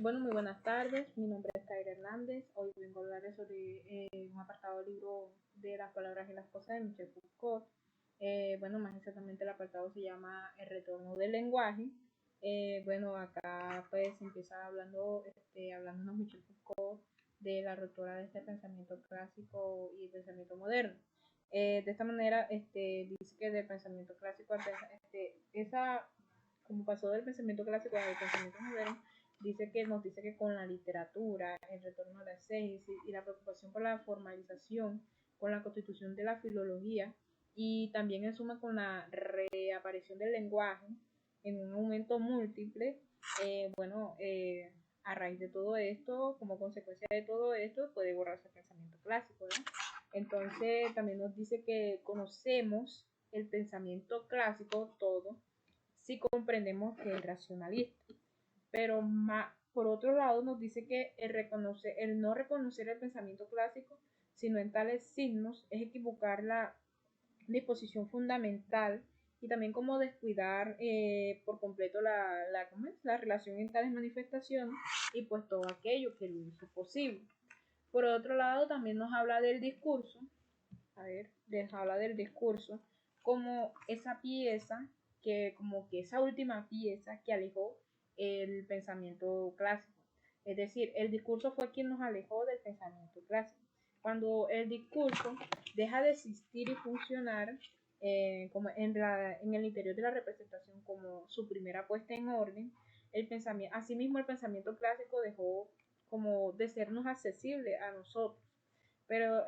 Bueno, muy buenas tardes. Mi nombre es Kaira Hernández. Hoy vengo a hablarles sobre un apartado del libro de las palabras y las cosas de Michel Foucault. Bueno, más exactamente el apartado se llama El retorno del lenguaje. Bueno, acá pues empieza hablándonos Michel Foucault de la ruptura de este pensamiento clásico y pensamiento moderno. De esta manera, dice que del pensamiento clásico, como pasó del pensamiento clásico al pensamiento moderno, nos dice que con la literatura, el retorno a la exégesis y la preocupación por la formalización, con la constitución de la filología y también en suma con la reaparición del lenguaje en un momento múltiple, a raíz de todo esto, como consecuencia de todo esto, puede borrarse el pensamiento clásico, ¿no? Entonces también nos dice que conocemos el pensamiento clásico todo si comprendemos que es racionalista, pero por otro lado nos dice que el no reconocer el pensamiento clásico, sino en tales signos, es equivocar la disposición fundamental y también como descuidar por completo la relación en tales manifestaciones y pues todo aquello que lo hizo posible. Por otro lado, también nos habla del discurso, les habla del discurso como esa pieza como que esa última pieza que alejó el pensamiento clásico. Es decir, el discurso fue quien nos alejó del pensamiento clásico. Cuando el discurso deja de existir y funcionar como en el interior de la representación como su primera puesta en orden, asimismo el pensamiento clásico dejó como de sernos accesible a nosotros. Pero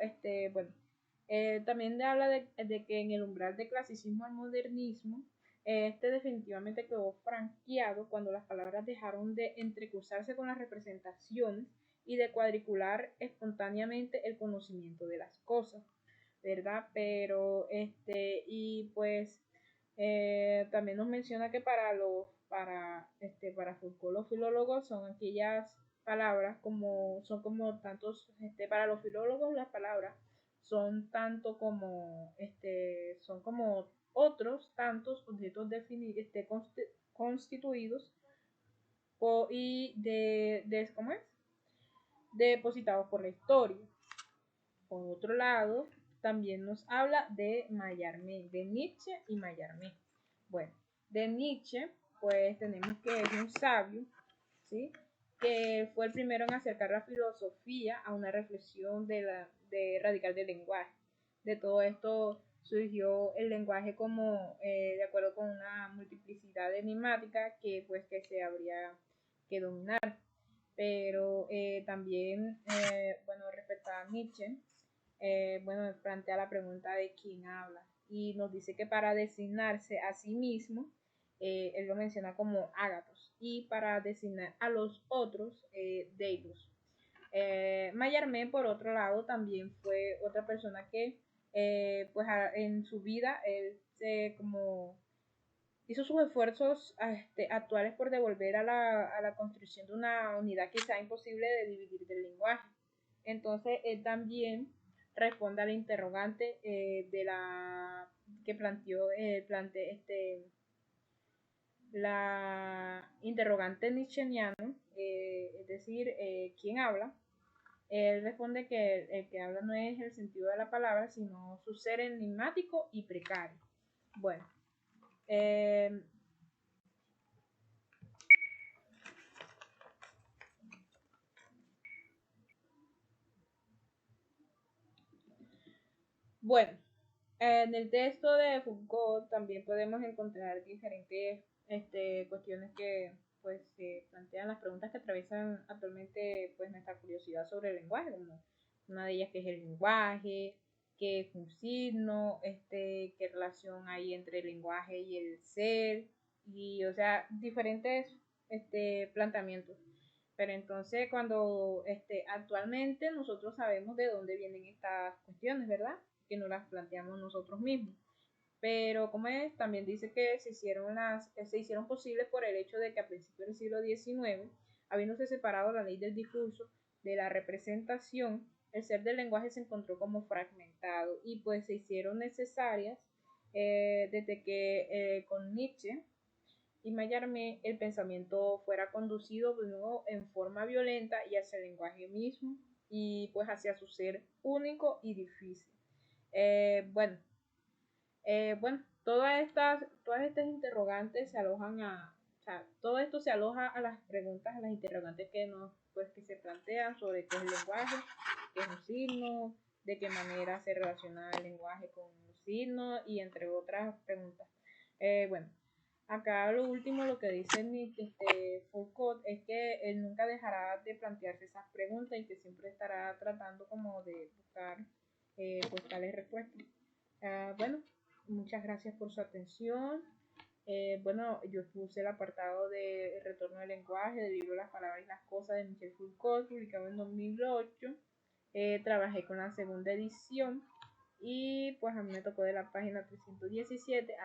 también habla de que en el umbral de clasicismo al modernismo, definitivamente quedó franqueado cuando las palabras dejaron de entrecruzarse con las representaciones y de cuadricular espontáneamente el conocimiento de las cosas, ¿verdad? Pero y pues también nos menciona que para Foucault los filólogos son aquellas palabras para los filólogos las palabras son como otros tantos objetos constituidos y ¿cómo es? Depositados por la historia. Por otro lado, también nos habla de Mallarmé, de Nietzsche y Mallarmé. Bueno, de Nietzsche, pues tenemos que es un sabio, ¿sí? Que fue el primero en acercar la filosofía a una reflexión radical del lenguaje. De todo esto surgió el lenguaje como de acuerdo con una multiplicidad enigmática que se habría que dominar. Pero también, respecto a Nietzsche, plantea la pregunta de quién habla y nos dice que para designarse a sí mismo, él lo menciona como ágatos y para designar a los otros, deibus. Mallarmé, por otro lado, también fue otra persona que en su vida él hizo sus esfuerzos actuales por devolver a la construcción de una unidad quizá imposible de dividir del lenguaje. Entonces, él también responde a la interrogante que planteó la interrogante nietzscheano, es decir, ¿quién habla? Él responde que el que habla no es el sentido de la palabra, sino su ser enigmático y precario. Bueno, eh, Bueno, en el texto de Foucault también podemos encontrar diferentes cuestiones que pues se plantean las preguntas que atraviesan actualmente pues nuestra curiosidad sobre el lenguaje, como una de ellas que es el lenguaje, qué es un signo, qué relación hay entre el lenguaje y el ser, y o sea, diferentes planteamientos. Pero entonces cuando actualmente nosotros sabemos de dónde vienen estas cuestiones, ¿verdad? Que no las planteamos nosotros mismos. Pero como es, también dice que se hicieron posibles por el hecho de que a principios del siglo XIX, habiéndose separado la ley del discurso de la representación, el ser del lenguaje se encontró como fragmentado y pues se hicieron necesarias desde que con Nietzsche y Mallarmé, el pensamiento fuera conducido de nuevo en forma violenta y hacia el lenguaje mismo y pues hacia su ser único y difícil. Bueno, todas estas interrogantes se alojan o sea, todo esto se aloja a las preguntas, a las interrogantes que se plantean sobre qué es el lenguaje, qué es un signo, de qué manera se relaciona el lenguaje con los signos y entre otras preguntas. Bueno, acá lo último, lo que dice Foucault es que él nunca dejará de plantearse esas preguntas y que siempre estará tratando como de buscar pues tales respuestas. Bueno, muchas gracias por su atención. Bueno, yo puse el apartado de El retorno del lenguaje del libro Las palabras y las cosas de Michel Foucault, publicado en 2008. Trabajé con la segunda edición y pues a mí me tocó de la página 317